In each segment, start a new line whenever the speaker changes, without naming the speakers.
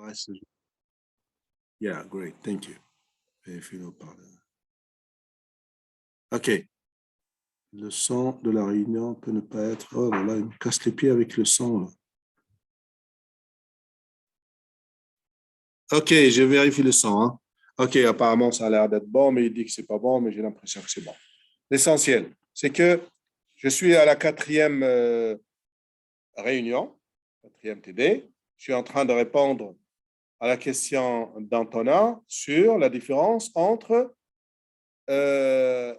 devices. Yeah, great. Thank you. OK. Le son de la réunion peut ne pas être... Oh là là, il me casse les pieds avec le son. Là. OK, je vérifie le son. Hein. OK, apparemment, ça a l'air d'être bon, mais il dit que ce n'est pas bon, mais j'ai l'impression que c'est bon. L'essentiel, c'est que je suis à la 4e réunion, 4e TD. Je suis en train de répondre à la question d'Antonin sur la différence entre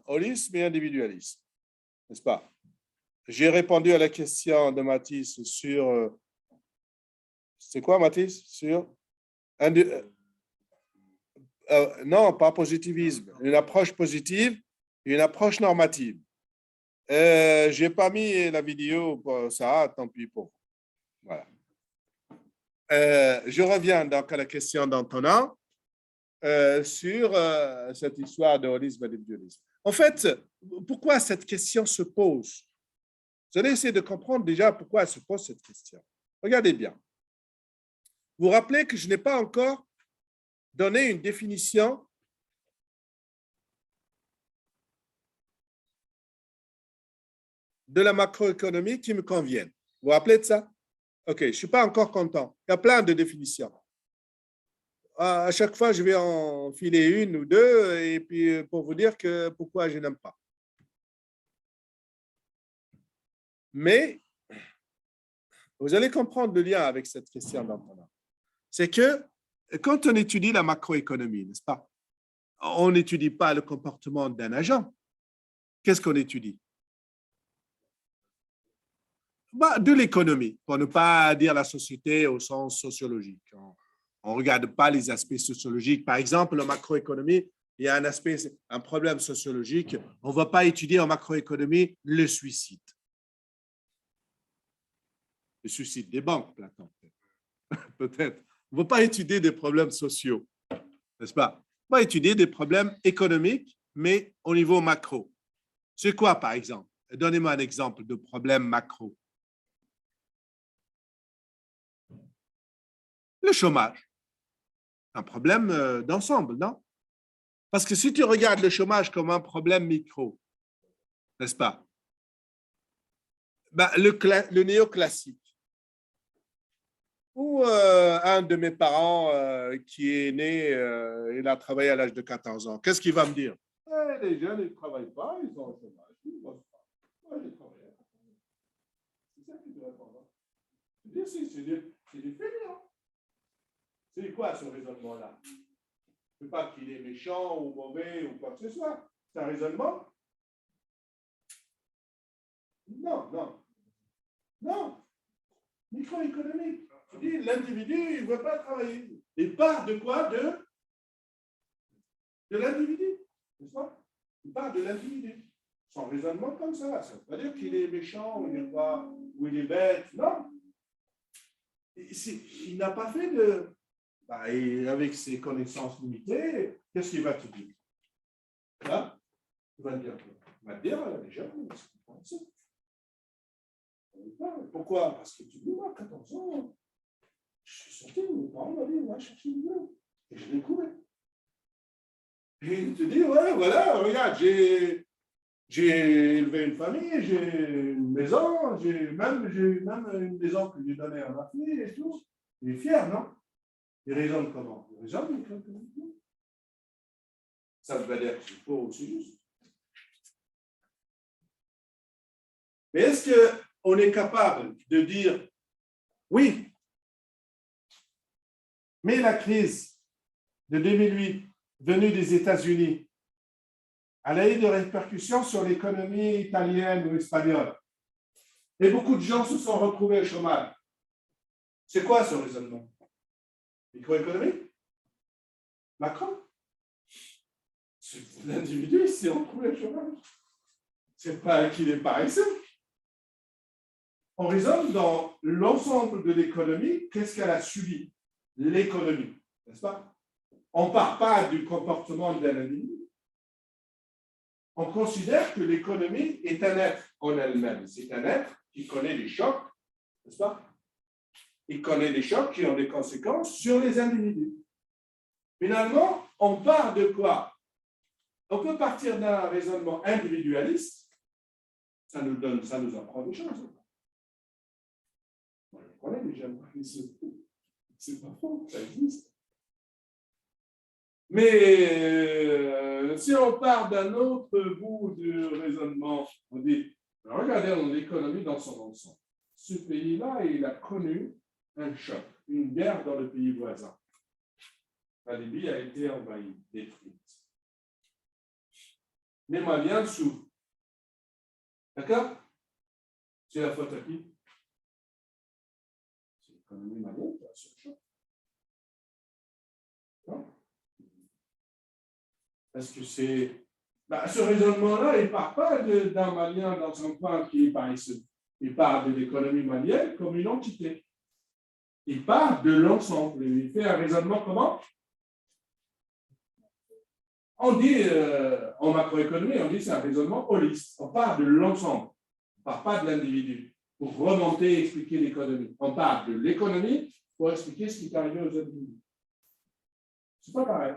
holisme et individualisme. N'est-ce pas? J'ai répondu à la question de Mathis sur... c'est quoi, Mathis? Sur... non, pas positivisme. Une approche positive et une approche normative. Je n'ai pas mis la vidéo pour ça, tant pis pour vous. Voilà. Je reviens donc à la question d'Antonin sur cette histoire de holisme et d'individualisme. En fait, pourquoi cette question se pose? Vous allez essayer de comprendre déjà pourquoi elle se pose cette question. Regardez bien. Vous vous rappelez que je n'ai pas encore donné une définition de la macroéconomie qui me convienne. Vous vous rappelez de ça? OK, je ne suis pas encore content. Il y a plein de définitions. À chaque fois, je vais en filer une ou deux et puis pour vous dire que pourquoi je n'aime pas. Mais vous allez comprendre le lien avec cette question d'Antonin. C'est que quand on étudie la macroéconomie, n'est-ce pas? On n'étudie pas le comportement d'un agent. Qu'est-ce qu'on étudie? De l'économie, pour ne pas dire la société au sens sociologique. On ne regarde pas les aspects sociologiques. Par exemple, en macroéconomie, il y a un problème sociologique. On ne va pas étudier en macroéconomie le suicide. Le suicide des banques, Platon. Peut-être. On ne va pas étudier des problèmes sociaux, n'est-ce pas? On va étudier des problèmes économiques, mais au niveau macro. C'est quoi, par exemple? Donnez-moi un exemple de problème macro. Le chômage. Un problème d'ensemble, non? Parce que si tu regardes le chômage comme un problème micro, n'est-ce pas? Le néoclassique, ou un de mes parents qui est né, il a travaillé à l'âge de 14 ans, qu'est-ce qu'il va me dire? Les jeunes, ils ne travaillent pas, ils sont au chômage. Ils ne bossent pas. Moi, j'ai travaillé. C'est ça qu'il doit répondre. C'est des fainéants. C'est quoi ce raisonnement-là? Je ne sais pas qu'il est méchant ou mauvais ou quoi que ce soit. C'est un raisonnement? Non, non. Non. Microéconomique. Tu dis, l'individu, il ne veut pas travailler. Il part de quoi? De l'individu. N'est-ce pas? Il part de l'individu. Son raisonnement comme ça. Ça ne veut pas dire qu'il est méchant ou il est bête. Non. Il n'a pas fait de... et avec ses connaissances limitées, qu'est-ce qu'il va te dire? Là, il va te dire, les gens, c'est ça. Pourquoi? Parce que tu dis, moi, 14 ans, je suis sorti, mes parents m'ont dit, va chercher une boulot. Et je l'ai trouvé. Et il te dit, ouais, voilà, regarde, j'ai élevé une famille, j'ai une maison, j'ai même une maison que j'ai donnée à ma fille et tout. Il est fier, non? Il raisonne comment? Il raisonne comment? Ça veut dire que c'est faux ou c'est juste. Mais est-ce qu'on est capable de dire, oui, mais la crise de 2008 venue des États-Unis, elle a eu des répercussions sur l'économie italienne ou espagnole. Et beaucoup de gens se sont retrouvés au chômage. C'est quoi ce raisonnement? Microéconomique? Macron? L'individu s'est retrouvé au chômage. C'est pas qu'il est paresseux. On raisonne dans l'ensemble de l'économie, qu'est-ce qu'elle a subi? L'économie, n'est-ce pas? On ne part pas du comportement d'un individu. On considère que l'économie est un être en elle-même. C'est un être qui connaît des chocs, n'est-ce pas? il connaît les chocs qui ont des conséquences sur les individus. Finalement, on part de quoi? On peut partir d'un raisonnement individualiste, ça nous apprend des choses. On connaît les jeunes, c'est pas faux, ça existe. Mais si on part d'un autre bout du raisonnement, on dit, regardez l'économie dans son ensemble. Ce pays-là, il a connu un choc, une guerre dans le pays voisin. La Libye a été envahie, détruite. Les Maliens souffrent. D'accord? C'est la faute à qui? C'est l'économie malienne qui a ce choc. Non? Est-ce que c'est... ce raisonnement-là, il ne part pas d'un Malien dans son coin qui est paresseux. Il part de l'économie malienne comme une entité. Il part de l'ensemble. Il fait un raisonnement comment? On dit, en macroéconomie, on dit c'est un raisonnement holiste. On part de l'ensemble. On ne part pas de l'individu. Pour remonter et expliquer l'économie. On part de l'économie pour expliquer ce qui est arrivé aux individus. C'est pas pareil.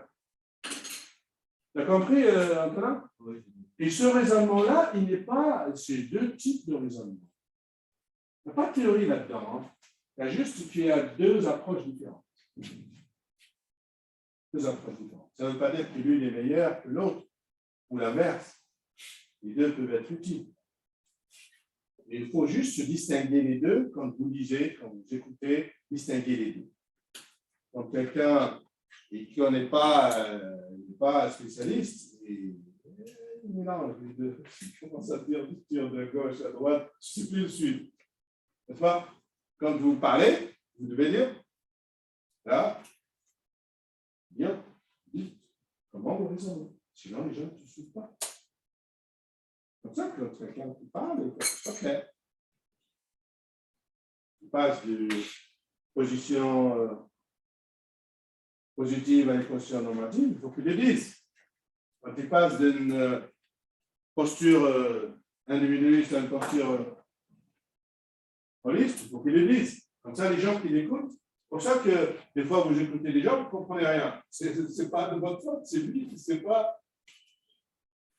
Tu as compris, Antonin? Oui. Et ce raisonnement-là, il n'est pas... C'est deux types de raisonnement. Il n'y a pas de théorie là-dedans. Hein. Il y a juste qu'il y a deux approches différentes. Deux approches différentes. Ça ne veut pas dire que l'une est meilleure que l'autre, ou l'inverse. Les deux peuvent être utiles. Et il faut juste se distinguer les deux quand vous lisez, quand vous écoutez, distinguer les deux. Quand quelqu'un qui n'est pas spécialiste, il mélange les deux. Il commence à dire de gauche à droite, je ne sais plus le suivre. N'est-ce pas? Quand vous parlez, vous devez dire, là, bien, dites comment vous raisonnez. Sinon, les gens ne te suivent pas. C'est comme ça que quelqu'un qui parle, c'est pas clair. Il passe de position positive à une position normative, il faut qu'il le dise. Quand il passe d'une posture individualiste à une posture holiste, il faut qu'il le dise. Comme ça, les gens qui l'écoutent, c'est pour ça que des fois, vous écoutez des gens, vous ne comprenez rien. Ce n'est pas de votre faute, c'est lui qui ne sait pas.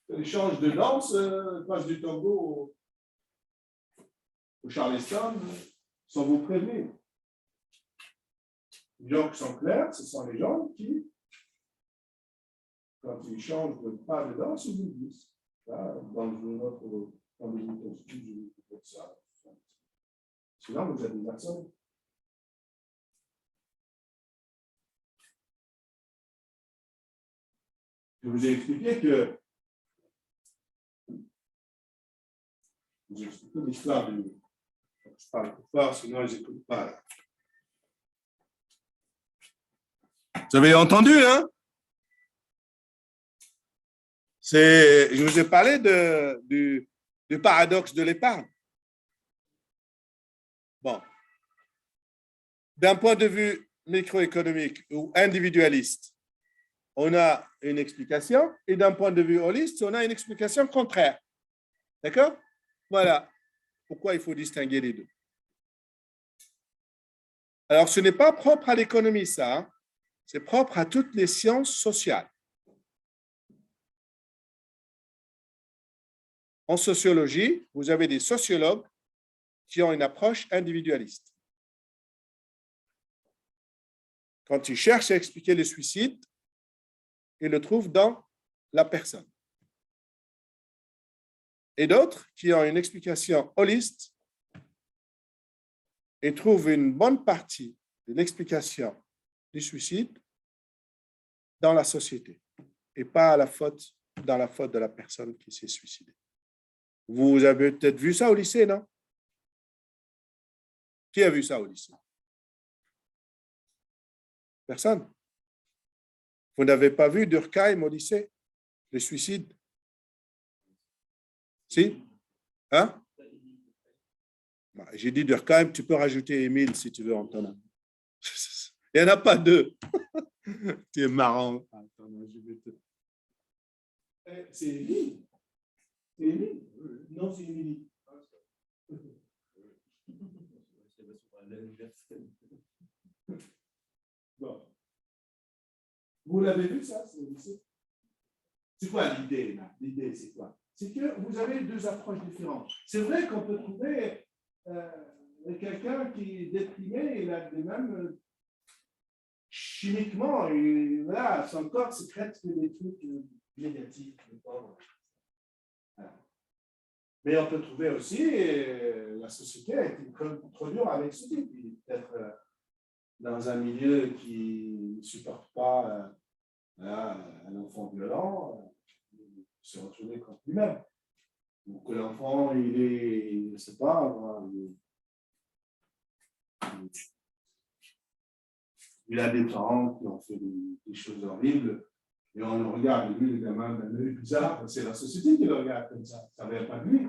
Il change de danse, passe du tango au Charleston, sans vous prévenir. Les gens qui sont clairs, ce sont les gens qui, quand ils changent de pas de danse, ils vous disent. Là, dans les études, je vais ça. Sinon, vous êtes des personnes. Je vous ai expliqué que j'ai expliqué l'histoire de. Je parle plus fort, sinon ils n'écoutent pas. Vous avez entendu, hein? Je vous ai parlé du paradoxe de l'épargne. Bon. D'un point de vue microéconomique ou individualiste, on a une explication, et d'un point de vue holiste, on a une explication contraire. D'accord? Voilà pourquoi il faut distinguer les deux. Alors, ce n'est pas propre à l'économie, ça. Hein? C'est propre à toutes les sciences sociales. En sociologie, vous avez des sociologues qui ont une approche individualiste. Quand ils cherchent à expliquer le suicide, ils le trouvent dans la personne. Et d'autres qui ont une explication holiste et trouvent une bonne partie de l'explication du suicide dans la société et pas dans la faute de la personne qui s'est suicidée. Vous avez peut-être vu ça au lycée, non? Qui a vu ça au lycée? Personne. Vous n'avez pas vu Durkheim au lycée? Le suicide? Si? Hein? J'ai dit Durkheim, tu peux rajouter Émile si tu veux, Antonin. Il n'y en a pas deux. Tu es marrant. C'est Émile. C'est Émile? Non, c'est Émilie. Bon. Vous l'avez vu, ça? C'est quoi l'idée, là? L'idée, c'est quoi? C'est que vous avez deux approches différentes. C'est vrai qu'on peut trouver quelqu'un qui est déprimé, il a des mêmes chimiquement, et voilà, son corps sécrète que des trucs négatifs. Voilà. Mais on peut trouver aussi, la société a été trop dure avec ce type. Il est peut-être dans un milieu qui ne supporte pas un enfant violent, se retrouver contre lui-même. Donc l'enfant, il est, je ne sais pas, il a des parents qui ont fait des choses horribles, et on le regarde, lui, le gamin, d'un œil bizarre, c'est la société qui le regarde comme ça. Ça ne vient pas de lui.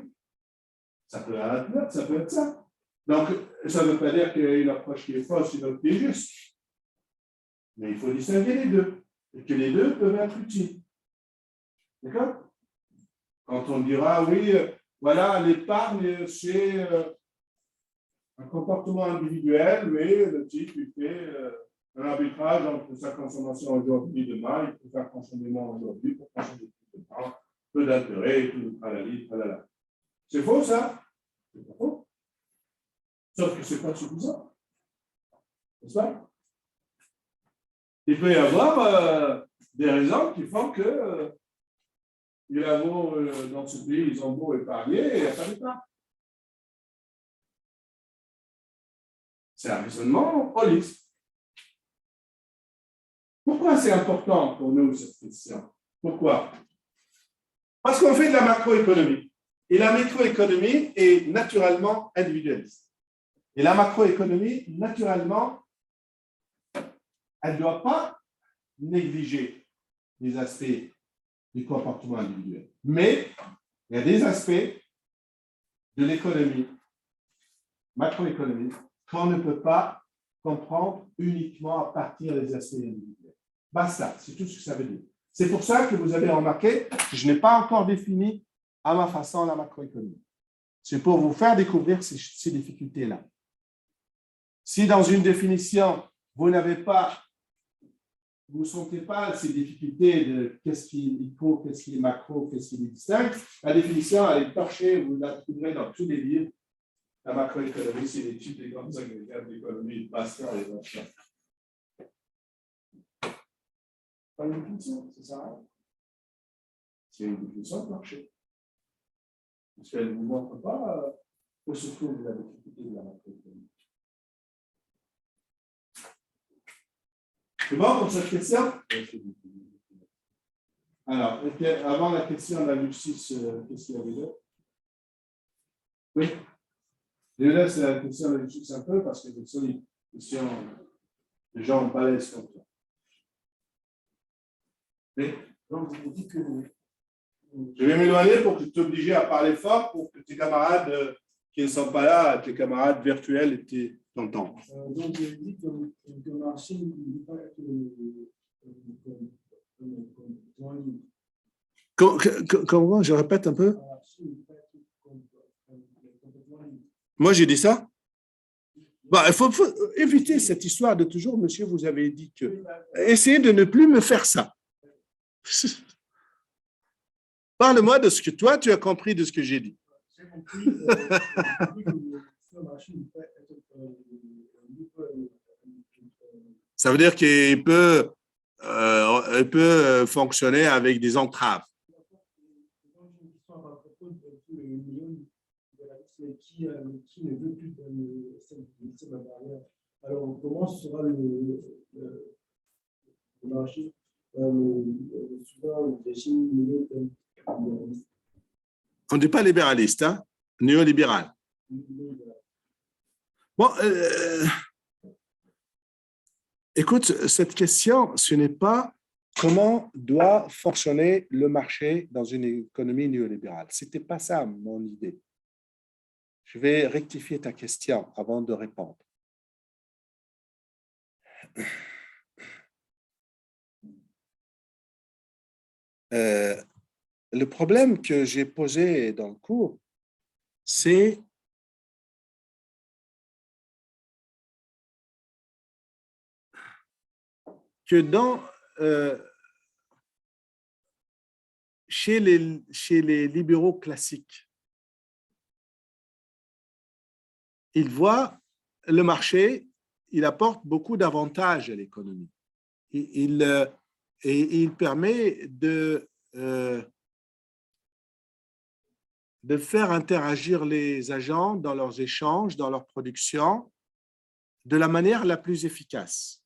Ça peut être ça peut être ça. Donc, ça ne veut pas dire qu'il y a une approche qui est fausse, une autre qui est juste. Mais il faut distinguer les deux, et que les deux peuvent être utiles. D'accord? Quand on dira, oui, voilà, l'épargne, c'est un comportement individuel, mais le type, il fait un arbitrage entre sa consommation aujourd'hui et demain, il peut faire consommer moins aujourd'hui pour consommer plus demain, peu d'intérêt, et tout le tralali, tralala. C'est faux, ça? C'est pas faux. Sauf que ce n'est pas suffisant. N'est-ce pas? Il peut y avoir des raisons qui font que il a beau, dans ce pays, ils ont beau épargner et il n'y a pas d'épargne. C'est un raisonnement holiste. Pourquoi c'est important pour nous cette question? Pourquoi? Parce qu'on fait de la macroéconomie. Et la microéconomie est naturellement individualiste. Et la macroéconomie, naturellement, elle ne doit pas négliger les aspects du comportement individuel. Mais il y a des aspects de l'économie, macroéconomie, qu'on ne peut pas comprendre uniquement à partir des aspects individuels. Basta, c'est tout ce que ça veut dire. C'est pour ça que vous avez remarqué que je n'ai pas encore défini à ma façon la macroéconomie. C'est pour vous faire découvrir ces difficultés-là. Si dans une définition, vous n'avez pas, vous ne sentez pas ces difficultés de qu'est-ce qui est micro, qu'est-ce qui est macro, qu'est-ce qui est distinct, la définition, elle est torchée, vous la trouverez dans tous les livres. La macroéconomie, c'est l'étude des grandes agrégats d'économie, Pascal et Pascal. Pas une définition, c'est ça? C'est une définition torchée. Parce qu'elle ne vous montre pas où se trouve la difficulté de la macroéconomie. C'est bon pour cette question? Alors, avant la question de la justice, qu'est-ce qu'il y avait d'autre? Oui. Je laisse la question de la justice un peu parce que c'est une question de gens balèzes comme ça. Oui. Donc, vous dites que je vais m'éloigner pour que tu t'obliges à parler fort pour que tes camarades qui ne sont pas là, tes camarades virtuels, t'entendent.
Donc, je dis que le marché ne peut pas être
Comment? Je répète un peu. Moi, j'ai dit ça? Bah, il faut éviter cette histoire de toujours, monsieur, vous avez dit que. Essayez de ne plus me faire ça. Parle-moi de ce que toi, tu as compris de ce que j'ai dit. Ça veut dire qu'il peut fonctionner avec des entraves.
Qui ne veut plus de la barrière. Alors, comment sera le marché souvent le régime
on ne dit pas libéraliste, hein? Néolibéral. Bon, écoute, cette question, ce n'est pas comment doit fonctionner le marché dans une économie néolibérale. Ce n'était pas ça mon idée. Je vais rectifier ta question avant de répondre. Le problème que j'ai posé dans le cours, c'est que chez les libéraux classiques, ils voient le marché, il apporte beaucoup d'avantages à l'économie. Et il permet de faire interagir les agents dans leurs échanges, dans leur production, de la manière la plus efficace.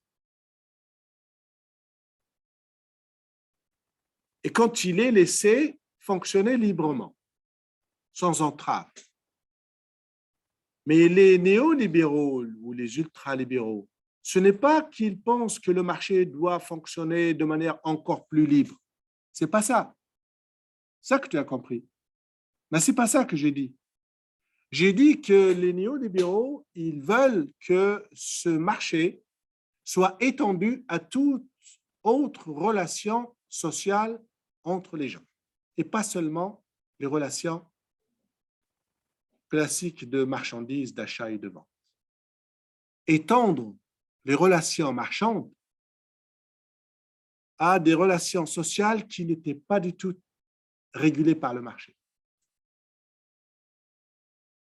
Et quand il est laissé fonctionner librement, sans entrave. Mais les néolibéraux ou les ultralibéraux, ce n'est pas qu'ils pensent que le marché doit fonctionner de manière encore plus libre. Ce n'est pas ça. C'est ça que tu as compris. Mais ce n'est pas ça que j'ai dit. J'ai dit que les néolibéraux, ils veulent que ce marché soit étendu à toute autre relation sociale entre les gens, et pas seulement les relations classiques de marchandises, d'achat et de vente. Étendre les relations marchandes à des relations sociales qui n'étaient pas du tout régulées par le marché.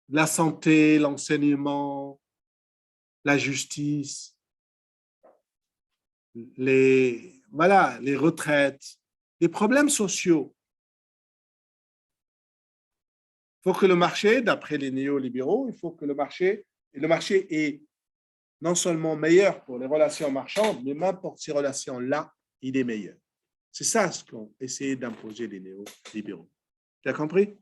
La santé, l'enseignement, la justice, les retraites, les problèmes sociaux. Il faut que le marché, d'après les néolibéraux, il faut que le marché est non seulement meilleur pour les relations marchandes, mais même pour ces relations-là, il est meilleur. C'est ça ce qu'ont essayé d'imposer les néolibéraux. Tu as compris?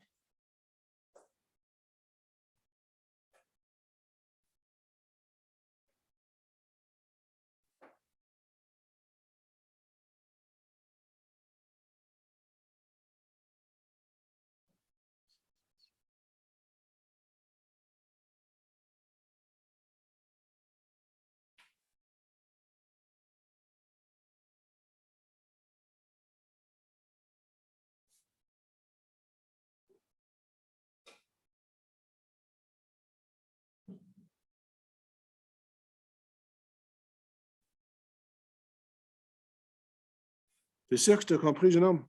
C'est sûr que tu as compris, jeune homme?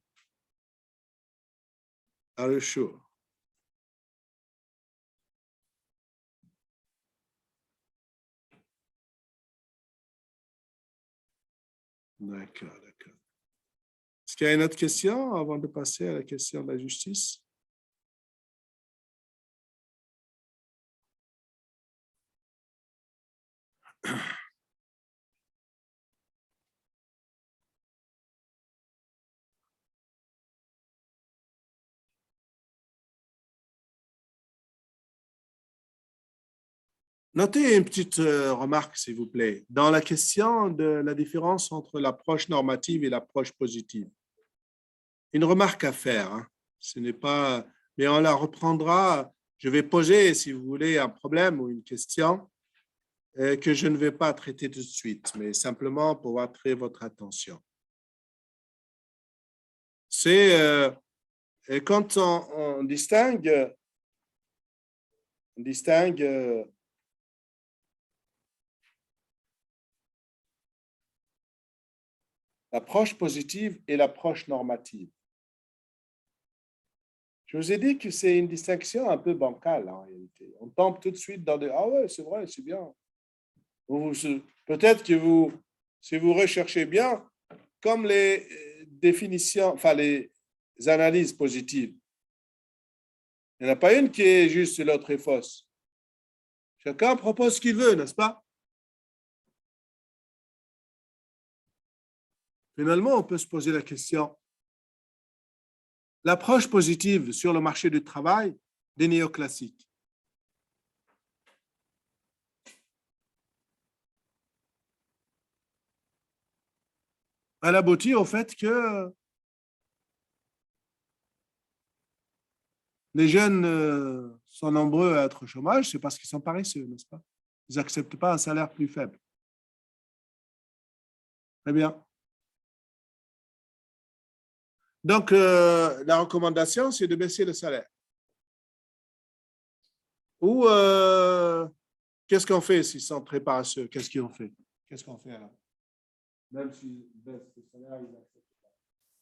Are you sure? D'accord, d'accord. Est-ce qu'il y a une autre question avant de passer à la question de la justice? Notez une petite remarque, s'il vous plaît, dans la question de la différence entre l'approche normative et l'approche positive. Une remarque à faire, hein. Ce n'est pas, mais on la reprendra. Je vais poser, si vous voulez, un problème ou une question que je ne vais pas traiter tout de suite, mais simplement pour attirer votre attention. C'est quand on distingue l'approche positive et l'approche normative. Je vous ai dit que c'est une distinction un peu bancale en réalité. On tombe tout de suite dans des « Ah ouais, c'est vrai, c'est bien ». Peut-être que si vous recherchez bien, comme les définitions, enfin les analyses positives, il n'y en a pas une qui est juste et l'autre est fausse. Chacun propose ce qu'il veut, n'est-ce pas? Finalement, on peut se poser la question. L'approche positive sur le marché du travail des néoclassiques. Elle aboutit au fait que les jeunes sont nombreux à être au chômage, c'est parce qu'ils sont paresseux, n'est-ce pas? Ils n'acceptent pas un salaire plus faible. Très bien. Donc, la recommandation, c'est de baisser le salaire. Ou qu'est-ce qu'on fait s'ils sont très paresseux? Qu'est-ce qu'on fait alors? Même s'ils baissent le salaire, ils n'acceptent pas.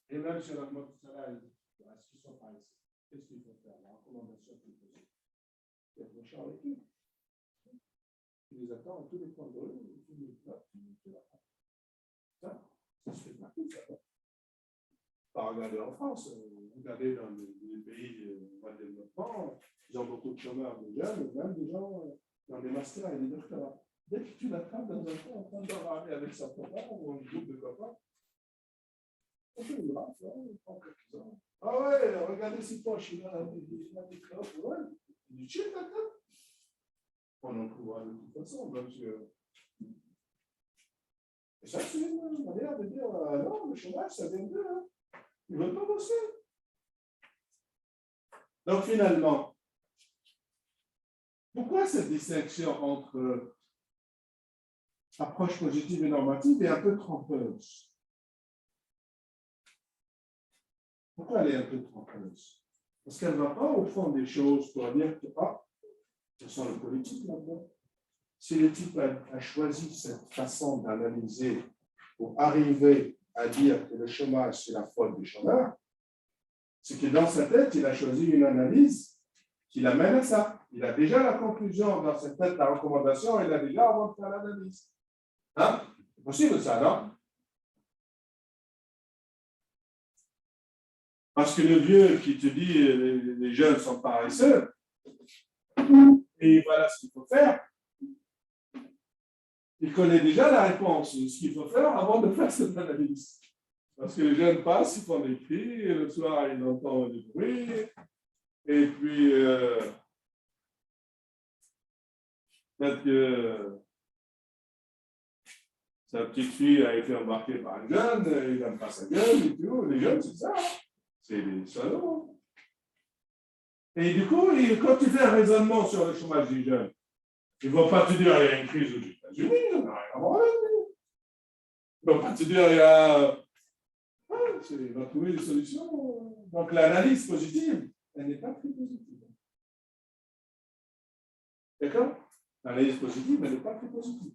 Et même si on augmente le salaire, ils disent, est-ce qu'ils sont pas ici? Qu'est-ce qu'il faut faire? La recommandation qu'il faut faire. C'est de cher avec eux. Tu les attends à tous les coins de rue, tu les bloques, tu les attends. Ça se fait partout, ça. Pas regarder en France, regardez dans les pays en développement, ils ont beaucoup de chômeurs de jeunes, même des gens dans des masters et des doctorats. Dès que tu l'attrapes dans un coin en train de parler avec sa copain ou un groupe de copains, on fait une race, on prend quelques-uns. Ah ouais, regardez ses poches, il a des clopes, ouais, du shit là-dedans. On en trouvera de toute façon, donc et ça, c'est une manière de dire, non, le chômage, ça vient d'eux, hein. Ils ne veulent pas bosser. Donc finalement, pourquoi cette distinction entre approche positive et normative est un peu trompeuse? Pourquoi elle est un peu trompeuse? Parce qu'elle ne va pas au fond des choses pour dire que, ce sont le politique là-dedans. Si l'équipe a choisi cette façon d'analyser pour arriver à dire que le chômage, c'est la faute des chômeurs, c'est que dans sa tête, il a choisi une analyse qui l'amène à ça. Il a déjà la conclusion dans sa tête, la recommandation, il a déjà avant de faire l'analyse. Hein? C'est possible ça, non? Parce que le vieux qui te dit les jeunes sont paresseux, et voilà ce qu'il faut faire, il connaît déjà la réponse, ce qu'il faut faire avant de faire cette analyse. Parce que les jeunes passent, ils font des cris, et le soir, ils entendent du bruit, et puis, peut-être que sa petite fille a été embarquée par un jeune, il n'aime pas sa gueule, et tout. Les jeunes, c'est ça, c'est des salauds. Et du coup, quand tu fais un raisonnement sur le chômage des jeunes, ils ne vont pas te dire qu'il y a une crise aux États-Unis, ça n'a rien à voir avec nous. Ils ne vont pas te dire qu'il y a. Il va trouver des solutions. Donc l'analyse positive, elle n'est pas très positive. D'accord? L'analyse positive, elle n'est pas très positive.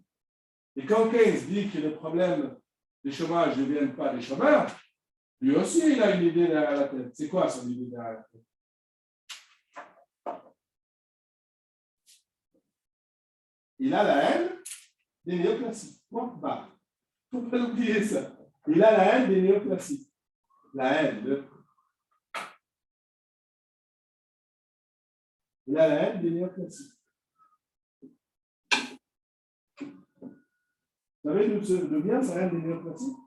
Et quand Keynes dit que le problème des chômages ne viennent pas des chômeurs, lui aussi, il a une idée derrière la tête. C'est quoi son idée derrière la tête? Il a la haine des néoclassiques. Point barre. Il ne faut pas l'oublier ça. Il a la haine des néoclassiques. La haine. Il a la haine des néoclassiques. Vous savez d'où vient sa haine des néoclassiques?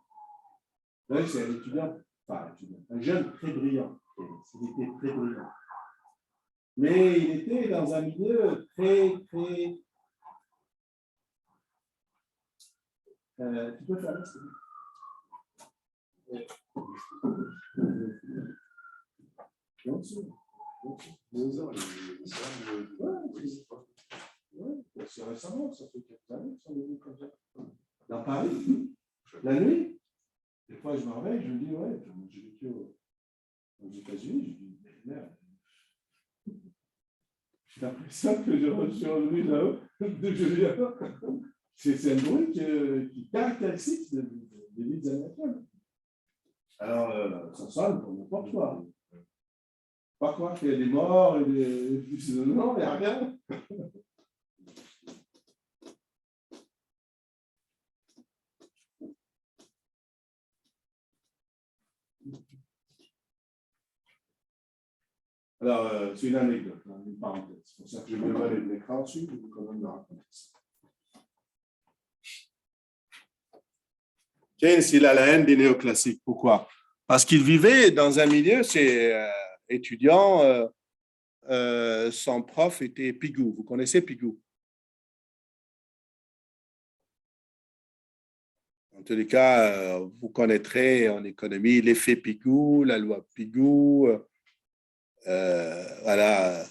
Vous savez, c'est un étudiant, un jeune très brillant. Il était très brillant. Mais il était dans un milieu très. Tu peux faire là, c'est c'est récemment, ça fait quelques années que ça me dit comme ça. Dans Paris, la nuit, des fois je me réveille, je me dis, ouais, j'ai vécu aux États-Unis, je dis, merde. J'ai l'impression que je suis revenu là-haut, de Julien. C'est un bruit qui caractérise des villes américaines. Alors, ça sonne pour n'importe quoi. Pas quoi qu'il y a des morts et des. Non, il n'y a rien. Alors, c'est une anecdote, une parenthèse. C'est pour ça que je vais aller de l'écran dessus, je vais quand même le raconter ça. Keynes, il a la haine des néoclassiques. Pourquoi? Parce qu'il vivait dans un milieu, c'est étudiant, son prof était Pigou. Vous connaissez Pigou? En tous les cas, vous connaîtrez en économie l'effet Pigou, la loi Pigou. Voilà.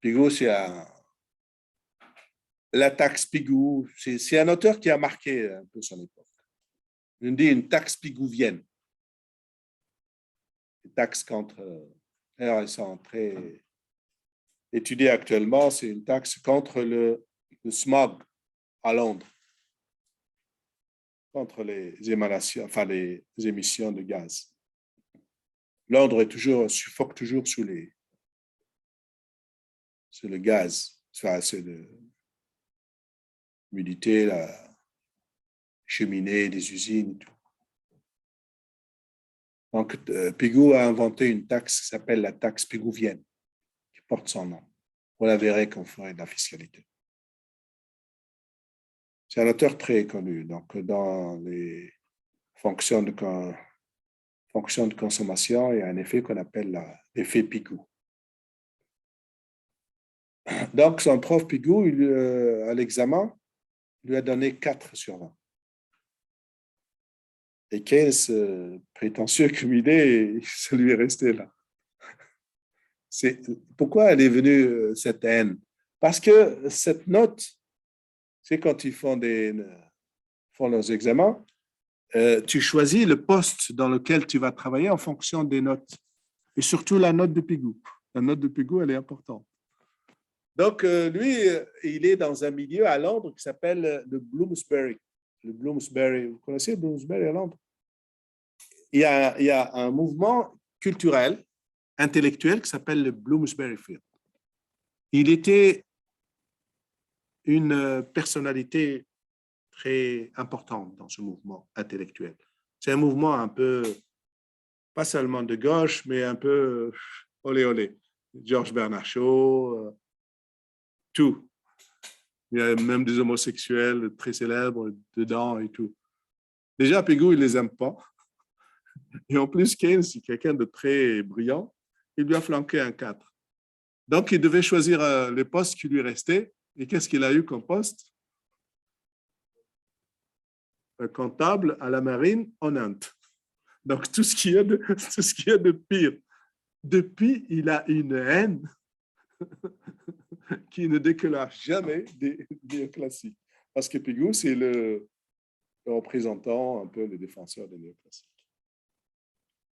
Pigou, c'est la taxe Pigou. C'est un auteur qui a marqué un peu son époque. On dit une taxe pigouvienne. Les taxes contre. Elles sont très étudiées actuellement. C'est une taxe contre le smog à Londres. contre les émanations, enfin les émissions de gaz. L'ordre est toujours, suffoque toujours sous le gaz, enfin, c'est l'humidité, la cheminée des usines et tout. Donc, Pigou a inventé une taxe qui s'appelle la taxe pigouvienne, qui porte son nom. Vous la verrez quand vous ferez de la fiscalité. C'est un auteur très connu. Donc, dans les fonctions de consommation, il y a un effet qu'on appelle l'effet Pigou. Donc, son prof Pigou, à l'examen, il lui a donné 4 sur 20. Et Keynes, prétentieux comme idée, ça lui est resté là. Pourquoi elle est venue, cette haine? Parce que cette note, c'est quand ils font leurs examens, tu choisis le poste dans lequel tu vas travailler en fonction des notes. Et surtout la note de Pigou. La note de Pigou, elle est importante. Donc, lui, il est dans un milieu à Londres qui s'appelle le Bloomsbury. Le Bloomsbury, vous connaissez Bloomsbury à Londres? Il y a un mouvement culturel, intellectuel qui s'appelle le Bloomsbury Field. Il était une personnalité très importante dans ce mouvement intellectuel. C'est un mouvement un peu, pas seulement de gauche, mais un peu olé olé. Georges Bernard Shaw, tout. Il y a même des homosexuels très célèbres dedans et tout. Déjà, Pigou, il ne les aime pas. Et en plus, Keynes, c'est quelqu'un de très brillant. Il lui a flanqué un 4. Donc, il devait choisir les postes qui lui restaient. Et qu'est-ce qu'il a eu comme poste? Un comptable à la marine en Inde. Donc, tout ce qu'il y a de pire. Depuis, il a une haine qui ne déclare jamais des néoclassiques. Parce que Pigou, c'est le représentant, un peu le défenseur des néoclassiques.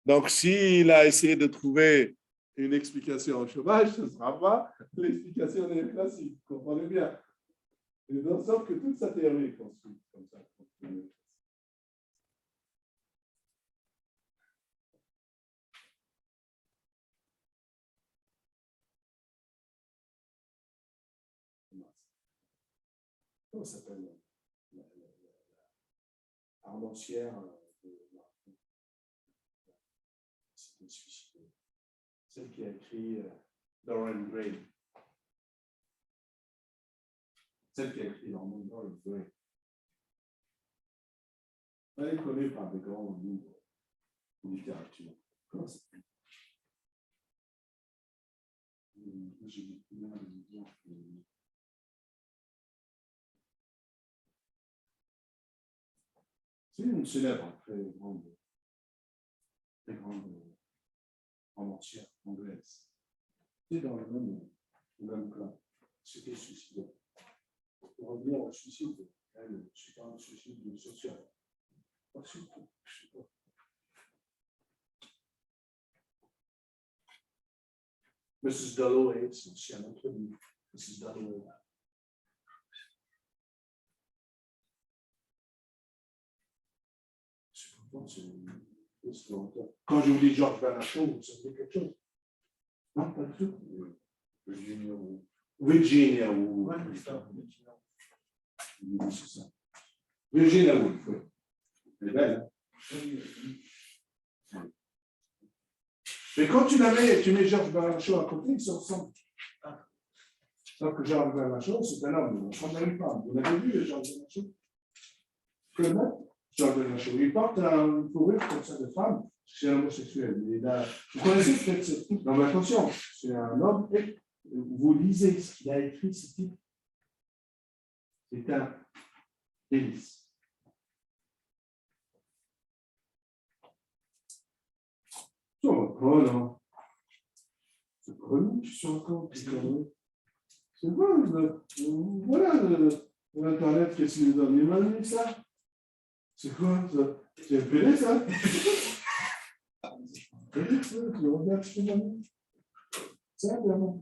Donc, s'il a essayé de trouver une explication au chômage, ce ne sera pas l'explication néoclassique. Vous comprenez bien. Et donc, sauf que toute sa théorie est construite comme ça. Comment ça s'appelle la romancière c'était suicidée. Celle qui a écrit Dorian Gray. Celle qui a écrit Dorian Gray. Elle est connue par des grands livres de littérature. Comment ça s'appelle? C'est une célèbre, très grande romancière anglaise. C'est dans le même plan. C'était suicidé. Pour revenir au suicide, elle, je parle de suicide social. Pas surtout, je sais pas. Mrs. Dalloway, c'est un autre livre. Mrs. Dalloway. Quand je vous dis Georges Bernard Shaw, vous savez quelque chose? Non, pas du tout. Virginia Woolf. Ouais, c'est ça. C'est ça. Virginia Woolf, oui. Elle est belle, hein? Mais quand tu mets Georges Bernard Shaw à côté, ils se ressemblent. Donc, Georges Bernard Shaw, c'est un homme, on n'arrive pas. Vous l'avez vu, Georges Bernard Shaw? Comment? Georges Bernard Shaw. Il porte une fourrure comme ça de femme, c'est un homosexuel. Vous connaissez peut-être ce type? Non, mais attention, c'est un homme. Et vous lisez ce qu'il a écrit, ce type. C'est un délice. Oh non. C'est pas nous qui sont encore. C'est quoi? Voilà l'Internet, qu'est-ce qu'il nous donne? Il m'a donné ça. C'est quoi ça? C'est un PD, ça? Tu regardes ce qu'il m'a mis. Ça, vraiment.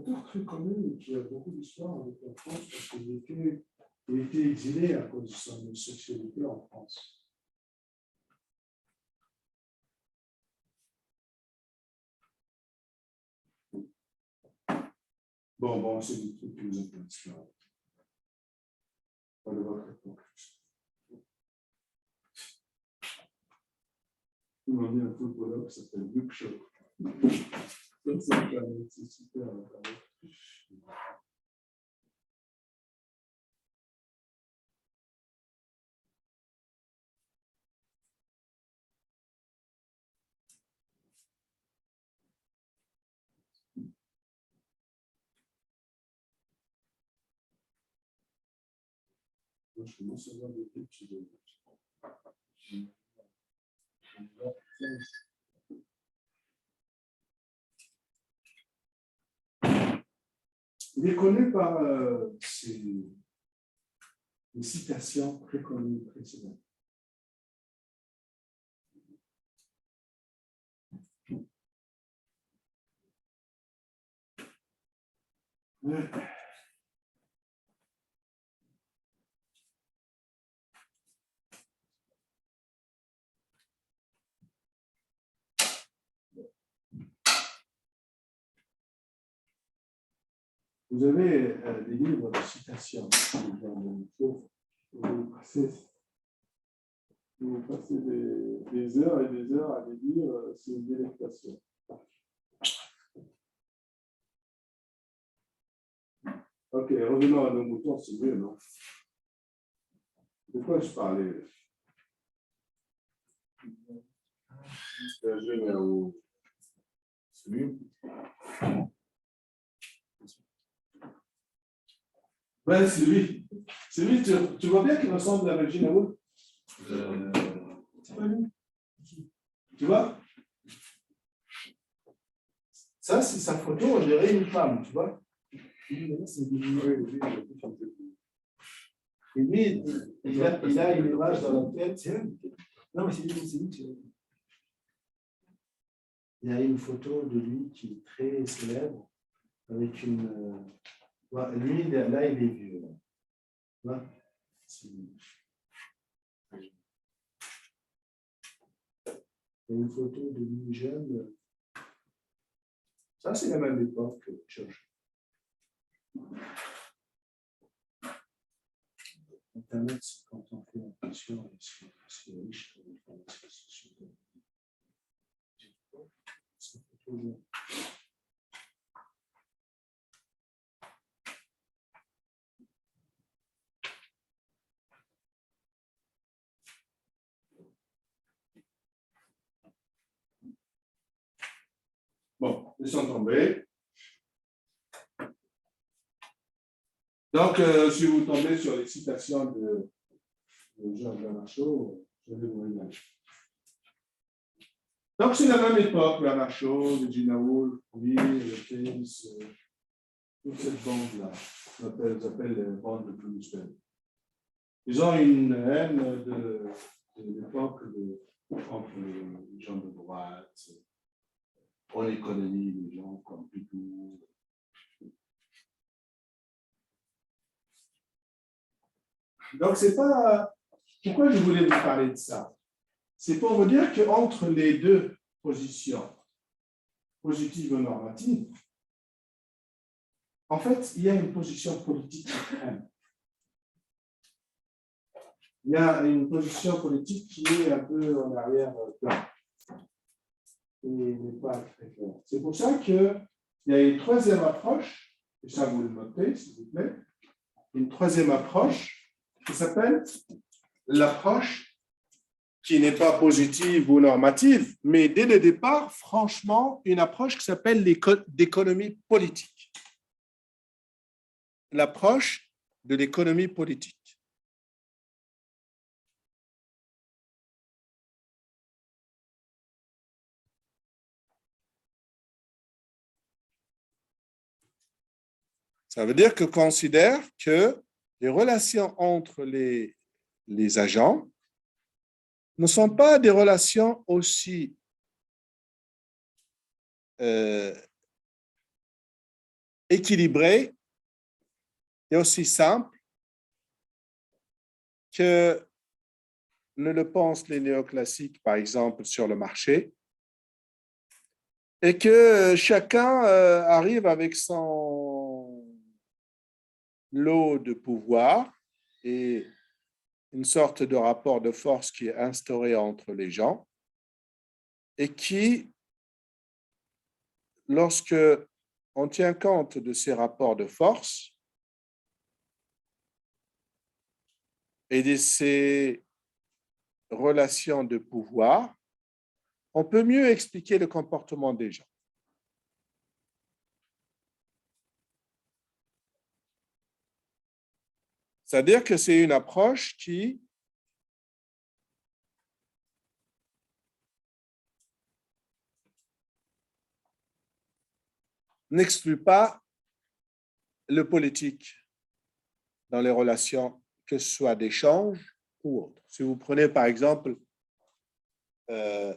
auteur très connu qui a beaucoup d'histoire avec la France parce qu'il était exilé à cause de son homosexualité en France. Bon, c'est des trucs qui nous intéressent pas. Pas de votre époque. On a mis un footballeur qui s'appelle Luke Shaw. C'est super. Moi, je commence à avoir des petits de... Il est connu par ses citations très connues précédentes. Vous avez des livres de citations. Vous passez des heures et des heures à les lire, c'est une délectation. Ok, revenons à nos moutons, c'est mieux, non? De quoi je parlais? Je vais au... Celui. Ouais, c'est lui. C'est lui, tu vois bien qu'il ressemble à Virginia Woolf. C'est pas lui. Tu vois? Ça, c'est sa photo, on dirait une femme, tu vois? Et lui, il a une image dans la tête. Non, mais c'est lui. Il y a une photo de lui qui est très célèbre, avec une... lui, là, il est vieux. Là. Il y a une photo de lui jeune. Ça, c'est la même époque que Churchill. Internet, c'est quand on fait attention, c'est riche comme information sociale. Bon, laissons tomber. Donc, si vous tombez sur les citations de Jean Bernard Shaw, je vais vous regarder. Donc, c'est la même époque, Bernard Shaw, Virginia Woolf, le Keynes, toute cette bande-là, qu'on appelle bande de Bloomsbury. Ils ont une haine de l'époque entre les gens de droite, on les connaît, les gens comme Picou. Donc, c'est pas... Pourquoi je voulais vous parler de ça? C'est pour vous dire qu'entre les deux positions, positive ou normative, en fait, il y a une position politique extrême. Il y a une position politique qui est un peu en arrière-plan. Et n'est pas très claire. C'est pour ça qu'il y a une troisième approche, et ça vous le notez, s'il vous plaît, une troisième approche qui s'appelle l'approche qui n'est pas positive ou normative, mais dès le départ, franchement, une approche qui s'appelle l'économie politique. L'approche de l'économie politique. Ça veut dire qu'on considère que les relations entre les agents ne sont pas des relations aussi
équilibré et aussi simple que ne le pensent les néoclassiques, par exemple, sur le marché, et que chacun arrive avec son lot de pouvoir et une sorte de rapport de force qui est instauré entre les gens et qui, lorsque on tient compte de ces rapports de force et de ces relations de pouvoir, on peut mieux expliquer le comportement des gens. C'est-à-dire que c'est une approche qui n'exclut pas le politique dans les relations, que ce soit d'échange ou autre. Si vous prenez par exemple les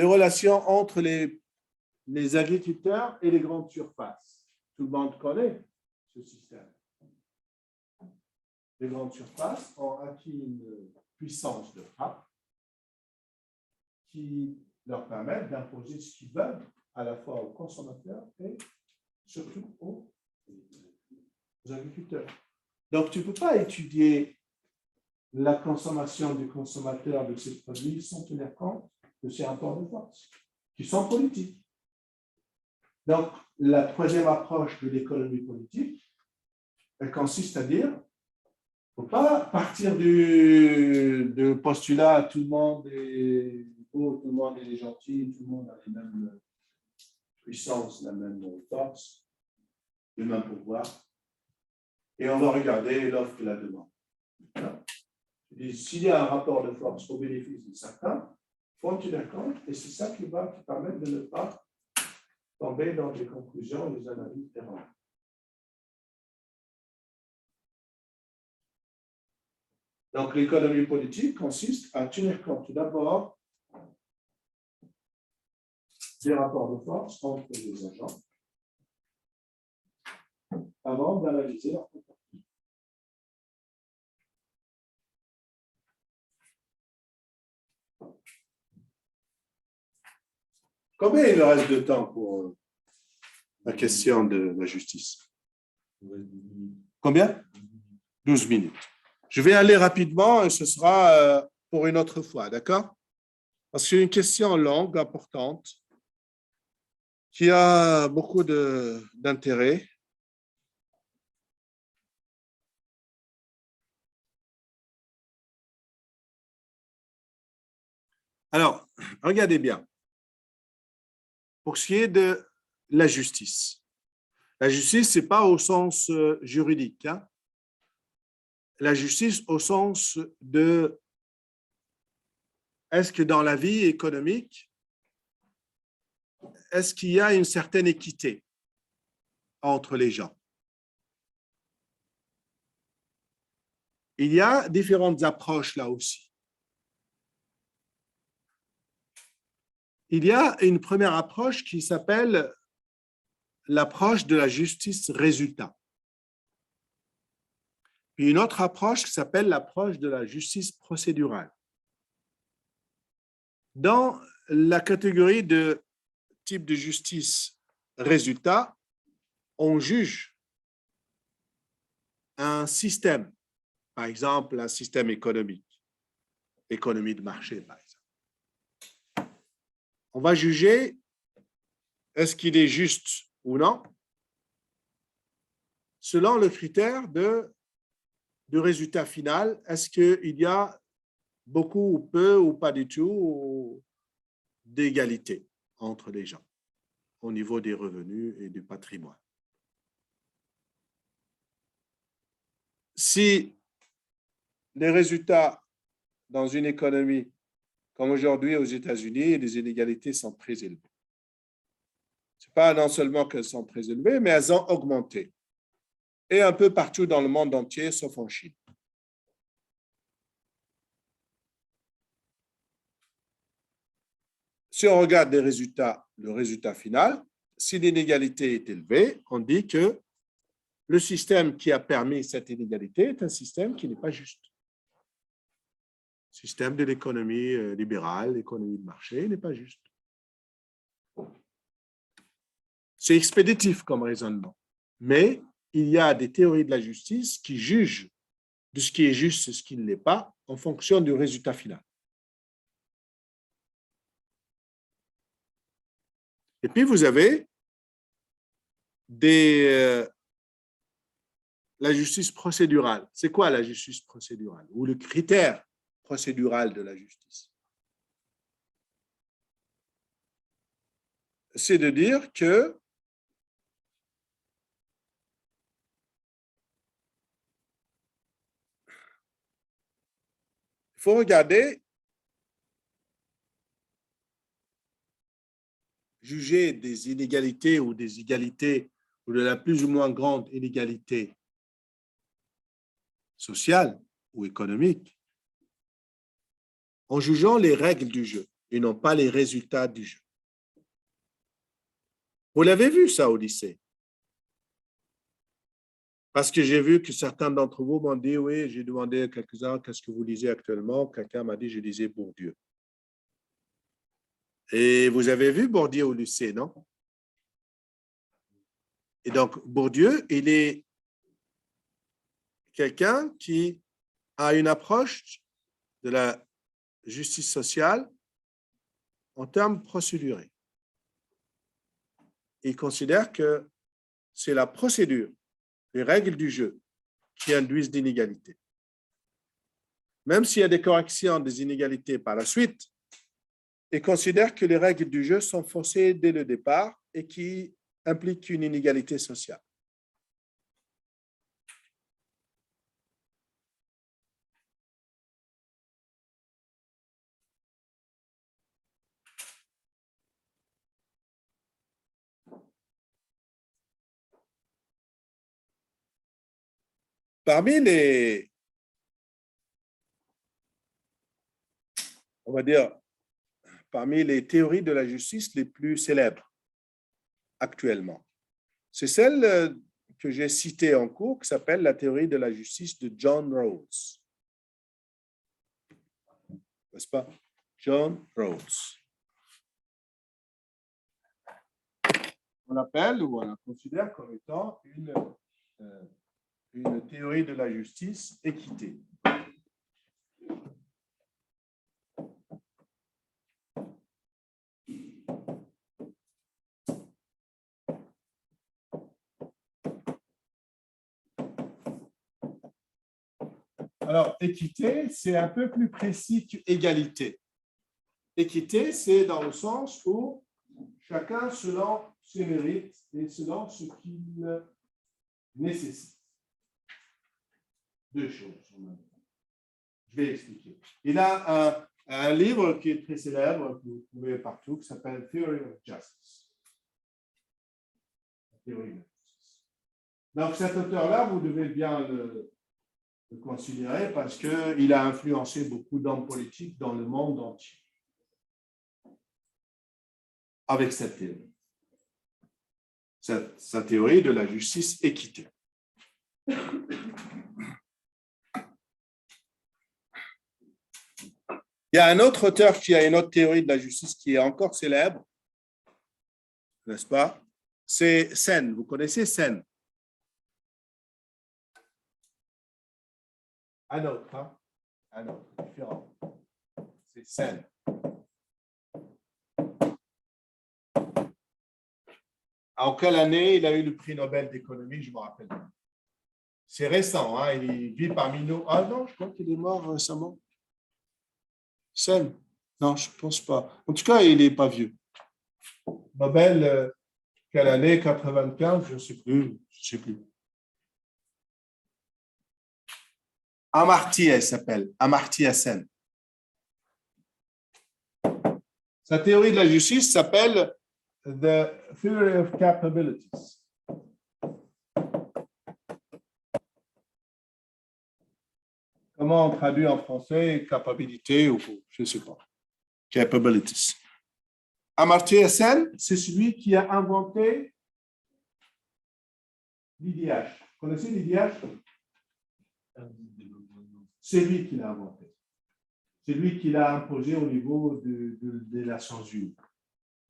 relations entre les agriculteurs et les grandes surfaces. Tout le monde connaît ce système. Les grandes surfaces ont acquis une puissance de frappe qui leur permet d'imposer ce qu'ils veulent à la fois aux consommateurs et surtout aux agriculteurs. Donc, tu ne peux pas étudier la consommation du consommateur de ces produits sans tenir compte de ces rapports de force qui sont politiques. Donc, la troisième approche de l'économie politique, elle consiste à dire, il ne faut pas partir du postulat tout le monde est beau, tout le monde est gentil, tout le monde a les mêmes puissances, la même force, le même pouvoir, et on va regarder l'offre et la demande. S'il y a un rapport de force au bénéfice de certains, il faut en tenir compte, et c'est ça qui va te permettre de ne pas tomber dans des conclusions et des analyses erronées. Donc, l'économie politique consiste à tenir compte d'abord des rapports de force entre les agents avant d'analyser leur comportement. Combien il me reste de temps pour la question de la justice? Combien? 12 minutes. Je vais aller rapidement et ce sera pour une autre fois, d'accord? Parce que c'est une question longue, importante, qui a beaucoup d'intérêt. Alors, regardez bien. Pour ce qui est de la justice, ce n'est pas au sens juridique. Hein? La justice au sens de est-ce que dans la vie économique, est-ce qu'il y a une certaine équité entre les gens? Il y a différentes approches là aussi. Il y a une première approche qui s'appelle l'approche de la justice résultat. Puis une autre approche qui s'appelle l'approche de la justice procédurale. Dans la catégorie de type de justice résultat, on juge un système, par exemple un système économique, économie de marché par exemple. On va juger est-ce qu'il est juste ou non selon le critère du résultat final. Est-ce qu'il y a beaucoup ou peu ou pas du tout d'égalité entre les gens au niveau des revenus et du patrimoine? Si les résultats dans une économie comme aujourd'hui aux États-Unis, les inégalités sont très élevées. Ce n'est pas non seulement qu'elles sont très élevées, mais elles ont augmenté. Et un peu partout dans le monde entier, sauf en Chine. Si on regarde les résultats, le résultat final, si l'inégalité est élevée, on dit que le système qui a permis cette inégalité est un système qui n'est pas juste. Le système de l'économie libérale, l'économie de marché n'est pas juste. C'est expéditif comme raisonnement. Mais il y a des théories de la justice qui jugent de ce qui est juste et ce qui ne l'est pas en fonction du résultat final. Et puis, vous avez la justice procédurale. C'est quoi la justice procédurale? Ou le critère procédural de la justice? C'est de dire que il faut regarder, juger des inégalités ou des égalités ou de la plus ou moins grande inégalité sociale ou économique en jugeant les règles du jeu et non pas les résultats du jeu. Vous l'avez vu ça au lycée. Parce que j'ai vu que certains d'entre vous m'ont dit, oui, j'ai demandé à quelques-uns, qu'est-ce que vous lisez actuellement? Quelqu'un m'a dit, je lisais Bourdieu. Et vous avez vu Bourdieu au lycée, non? Et donc, Bourdieu, il est quelqu'un qui a une approche de la justice sociale en termes procédurés. Il considère que c'est la procédure, les règles du jeu qui induisent l'inégalité. Même s'il y a des corrections des inégalités par la suite, il considère que les règles du jeu sont faussées dès le départ et qui impliquent une inégalité sociale. Parmi les, on va dire, parmi les théories de la justice les plus célèbres actuellement, c'est celle que j'ai citée en cours qui s'appelle la théorie de la justice de John Rawls. N'est-ce pas? John Rawls. On l'appelle ou on la considère comme étant une théorie de la justice équitée. Alors, équité, c'est un peu plus précis qu'égalité. Équité, c'est dans le sens où chacun selon ses mérites et selon ce qu'il nécessite. Deux choses. Je vais expliquer. Il a un livre qui est très célèbre, que vous trouvez partout, qui s'appelle Theory of Justice. Donc, cet auteur-là, vous devez bien le considérer parce qu'il a influencé beaucoup d'hommes politiques dans le monde entier avec cette théorie. Sa théorie de la justice équitée. Il y a un autre auteur qui a une autre théorie de la justice qui est encore célèbre, n'est-ce pas? C'est Sen. Vous connaissez Sen? Un autre, hein? Un autre, différent. C'est Sen. En quelle année il a eu le prix Nobel d'économie, je me rappelle. C'est récent, hein? Il vit parmi nous. Ah non, je crois qu'il est mort récemment. Sen? Non, je ne pense pas. En tout cas, il n'est pas vieux. Nobel, quelle année? 95, je ne sais plus. Je sais plus. Amartya, il s'appelle. Amartya Sen. Sa théorie de la justice s'appelle The Theory of Capabilities. Comment on traduit en français capacité ou je ne sais pas. Capabilities.
Amartya Sen, c'est celui qui a inventé l'IDH. Vous connaissez l'IDH? C'est lui qui l'a inventé. C'est lui qui l'a imposé au niveau de la censure.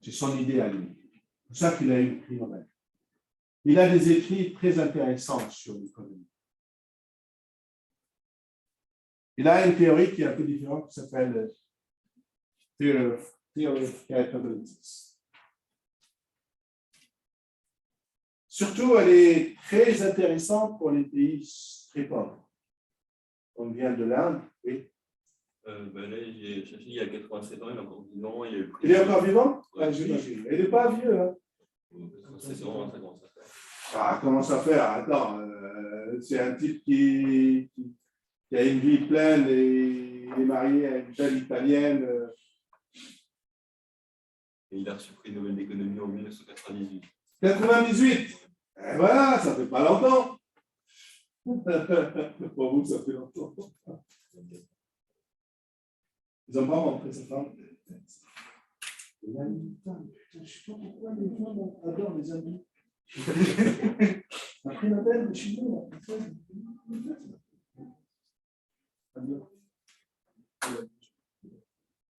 C'est son idée à lui. C'est pour ça qu'il a eu le prix Nobel. Il a des écrits très intéressants sur l'économie. Il a une théorie qui est un peu différente qui s'appelle Theory of Capabilities. Surtout, elle est très intéressante pour les pays très pauvres. On vient de l'Inde, oui.
Là, j'ai cherché il y a 87 ans, il est encore vivant.
Il est encore vivant?
Ouais.
J'imagine. Il n'est pas vieux. Hein?
87 ans, ça commence à faire.
Ah, comment ça fait? Attends, c'est un type qui a une vie pleine et est marié à une belle italienne.
Et il a reçu le prix Nobel d'économie en 1998.
98. Et voilà, ça fait pas longtemps. Pour vous, ça fait longtemps. Ils n'ont pas montré sa femme. Je ne sais pas pourquoi les femmes adorent les amis. Après la belle, je suis bon.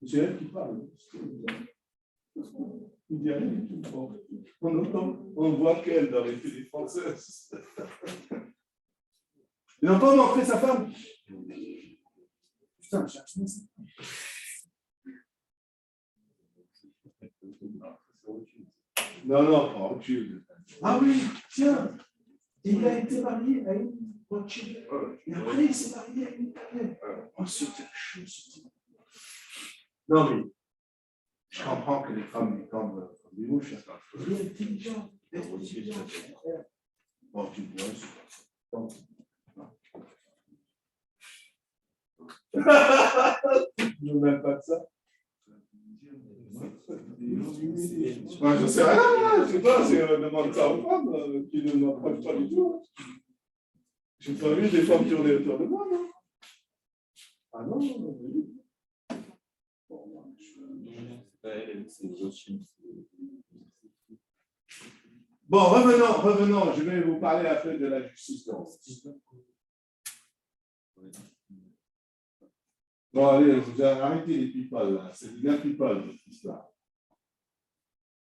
C'est elle qui parle. Il dit rien du tout. On voit qu'elle dans les télés françaises. Ils n'ont pas montré sa femme. Putain, cherche ça. Non, pas Rothschild. Ah oui, tiens, il a été marié à une Rothschild. Et après, il s'est marié à une italienne. Oh, c'était chaud, ce type. Non, mais je comprends que les femmes les tombent comme des mouches. Il est intelligent. Bon, tu vois, c'est pas ça. Je ne même pas de ça. Moi, je sais rien, je sais pas, si on demande ça aux femmes qui ne m'approchent pas du tout. Je n'ai pas vu des femmes tourner autour de moi, non? Ah non, oui. Bon, revenons, je vais vous parler un peu de la justice de Rome. Bon, allez, vous arrêtez les people, là. C'est bien people, cette histoire.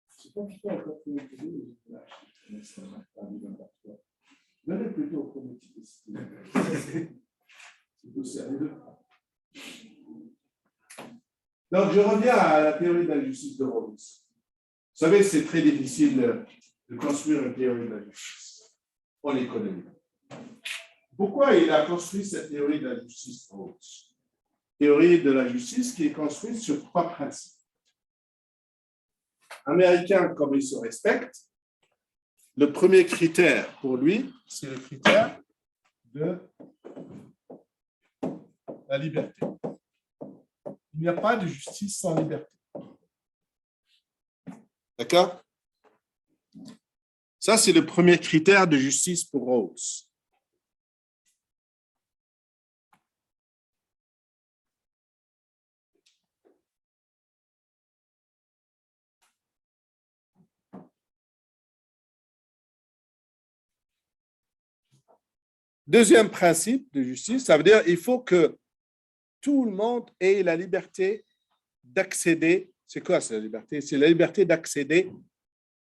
C'est pas people, encore plus intelligent. Venez plutôt au premier type. C'est tout sérieux. Donc, je reviens à la théorie de la justice de Rawls. Vous savez, c'est très difficile de construire une théorie de la justice en économie. Pourquoi il a construit cette théorie de la justice de Rawls? Théorie de la justice qui est construite sur 3 principes. Américain, comme il se respecte, le premier critère pour lui, c'est le critère de la liberté. Il n'y a pas de justice sans liberté. D'accord? Ça, c'est le premier critère de justice pour Rawls. Deuxième principe de justice, ça veut dire qu'il faut que tout le monde ait la liberté d'accéder. C'est quoi cette liberté? C'est la liberté d'accéder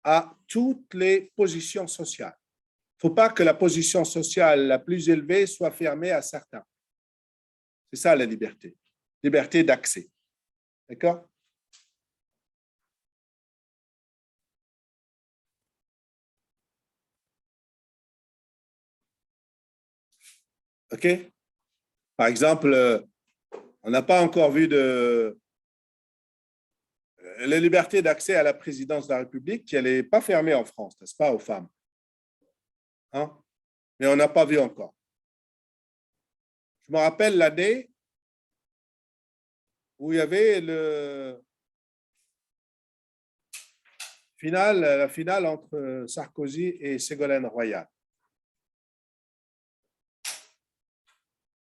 à toutes les positions sociales. Il ne faut pas que la position sociale la plus élevée soit fermée à certains. C'est ça la liberté. Liberté d'accès. D'accord? OK? Par exemple, on n'a pas encore vu de la liberté d'accès à la présidence de la République, elle n'est pas fermée en France, n'est-ce pas, aux femmes? Hein? Mais on n'a pas vu encore. Je me rappelle l'année où il y avait la finale entre Sarkozy et Ségolène Royal.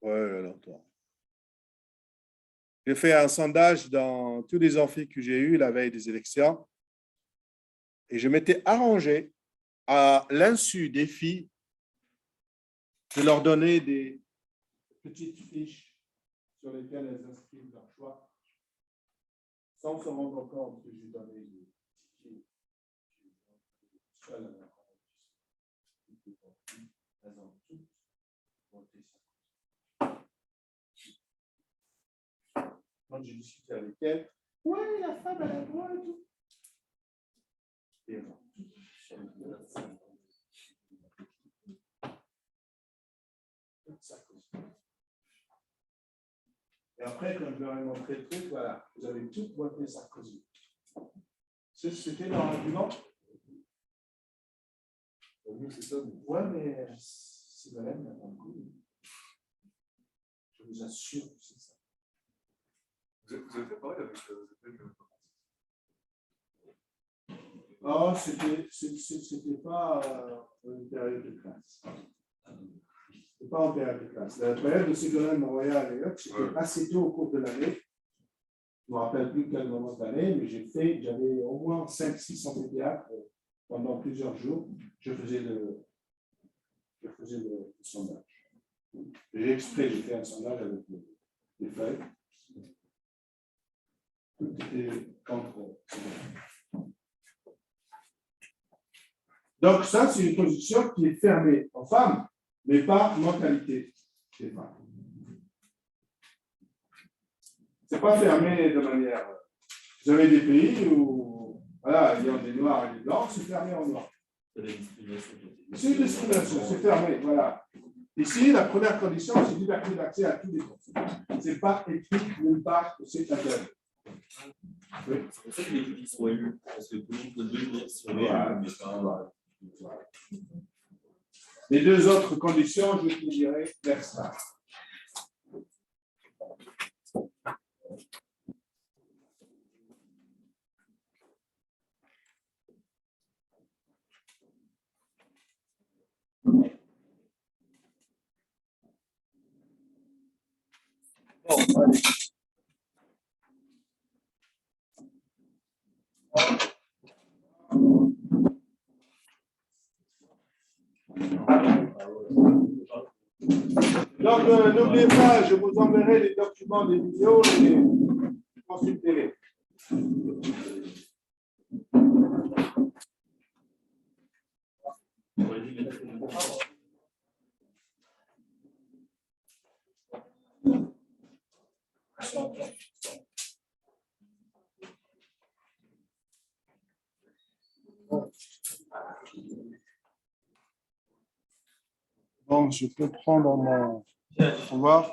Ouais, longtemps.
J'ai fait un sondage dans tous les amphis que j'ai eus la veille des élections et je m'étais arrangé à l'insu des filles de leur donner des petites fiches sur lesquelles elles inscrivent leur choix sans se rendre compte que j'ai donné des tickets. Elles ont toutes voté ça. Quand j'ai discuté avec elles, ouais, la femme, elle a le droit et tout. Et elles ont toutes Sarkozy. Et après, quand je leur ai montré le truc, voilà, vous avez toutes voté Sarkozy. C'était leur argument. Oui, c'est ça. Ouais, mais c'est Valène, dans le coup. Je vous assure que c'est ça.
Vous avez fait pareil avec
Oh, c'était pas une période de classe. C'était pas en période de classe. La période de Ségolène Royal et autres, c'était assez tôt au cours de l'année. Je ne me rappelle plus quel moment de l'année, mais j'avais au moins 5-6 amphithéâtres pendant plusieurs jours. Je faisais le sondage. J'ai fait un sondage avec des feuilles. Tout était contre. Donc, ça, c'est une position qui est fermée aux femmes, mais par mentalité des femmes. Ce n'est pas fermé de manière. Vous avez des pays où, voilà, il y a des noirs et des blancs, c'est fermé en noir. C'est une discrimination, c'est fermé, voilà. Ici, la première condition, c'est liberté d'accès à tous les contenus. Ce n'est pas écrit nulle part que c'est interdit. Oui.
C'est pour ça que les filles sont élus. Parce que tout le monde peut devenir si on est
Voilà.
élu, mais pas.
Voilà. Les deux autres conditions, je te dirais, laisse ça. Bon, allez. Donc, n'oubliez pas, je vous enverrai les documents des vidéos et consultez-les. Bon, je peux prendre mon. On va.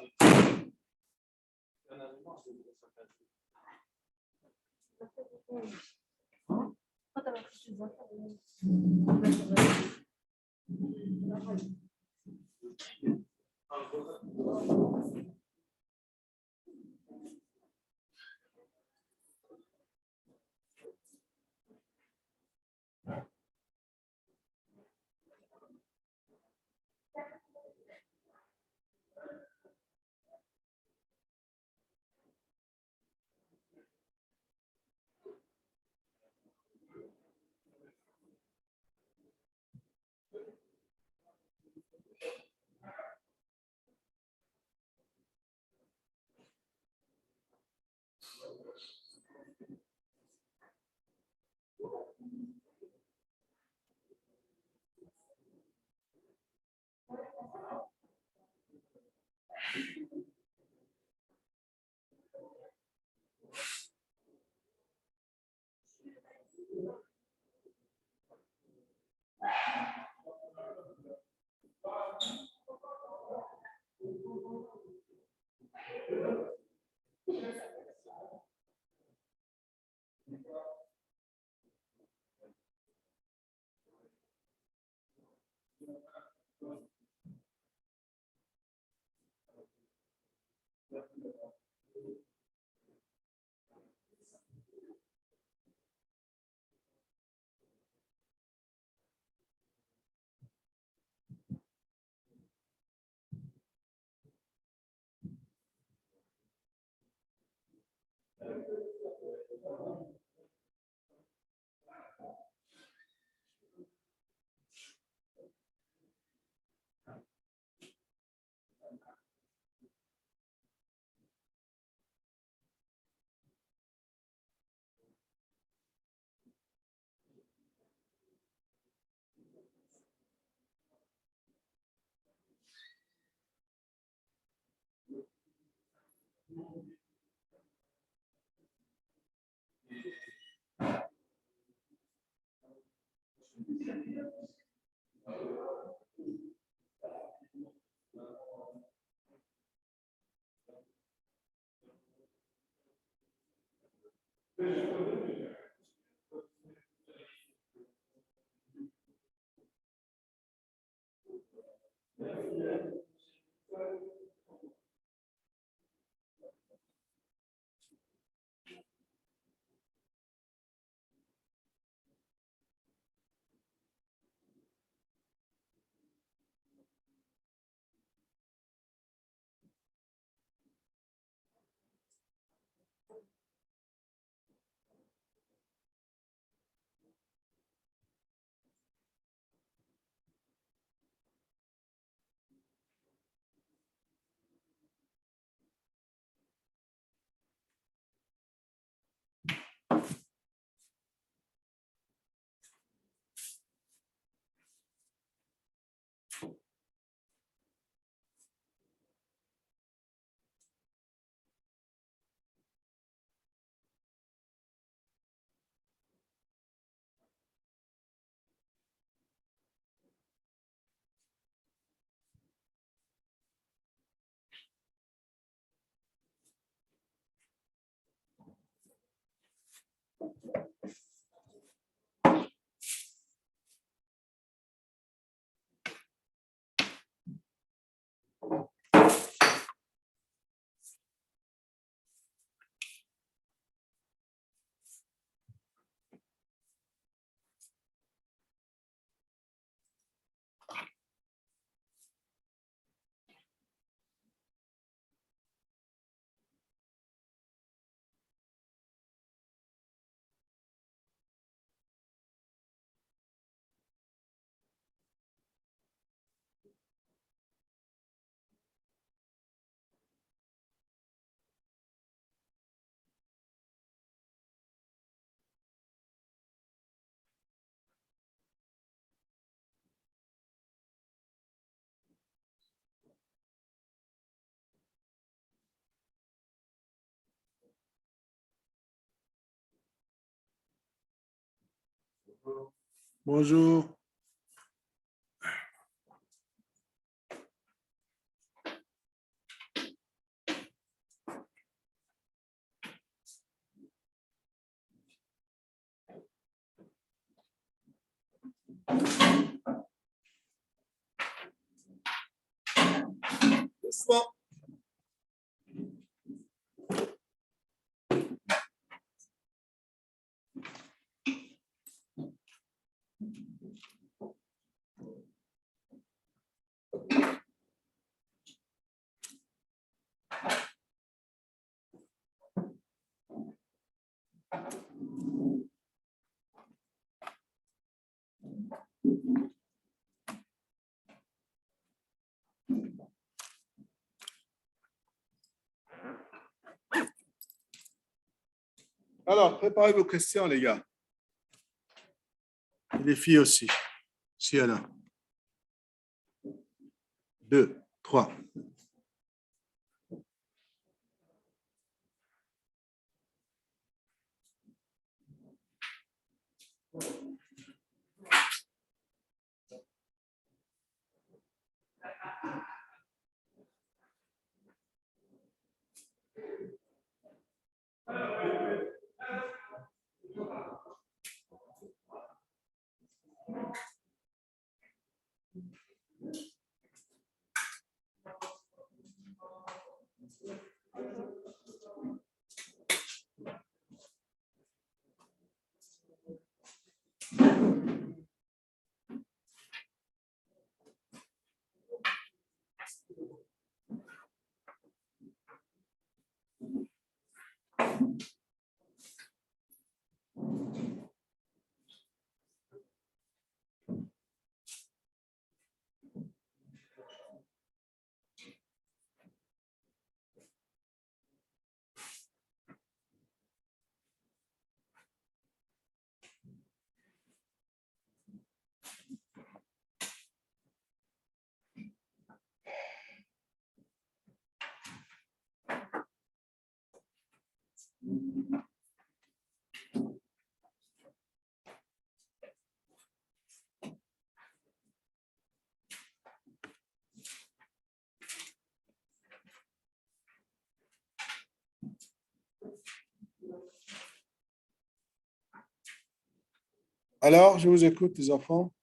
Bonjour. Doucement. Alors, préparez vos questions, les gars. Et les filles aussi. Si elle a. 2, 3. Alors, je vous écoute, les enfants.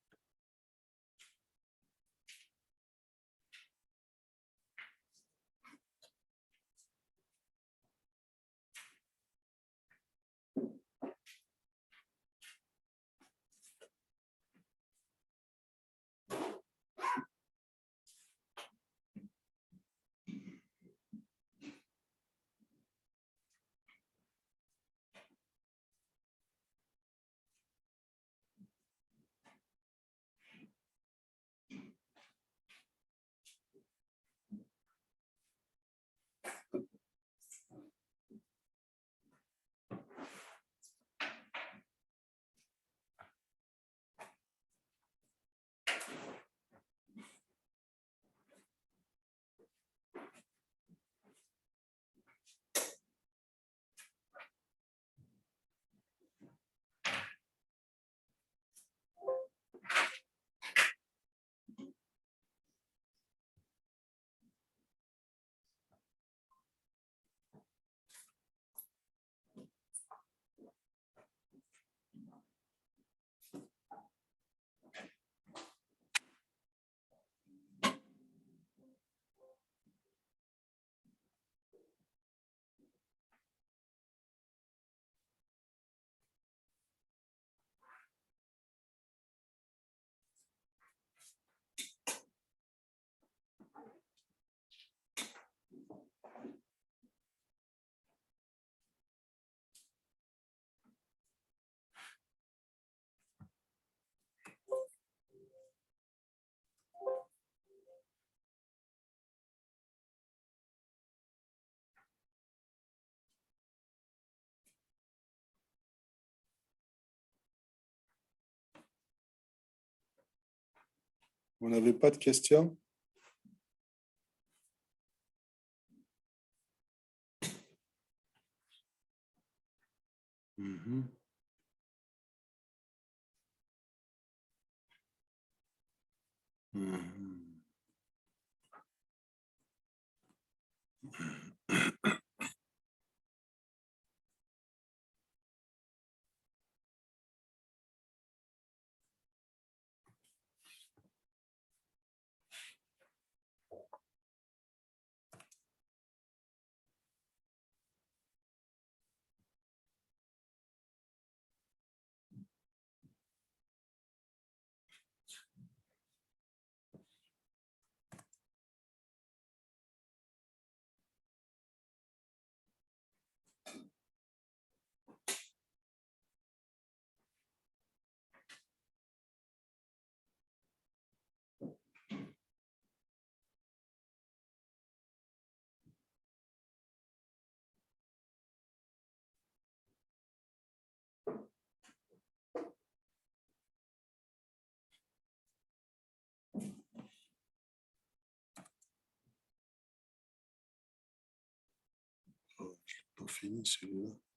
Vous n'avez pas de questions? Mhm. Mhm. Oh, je l'ai pas fini celui-là.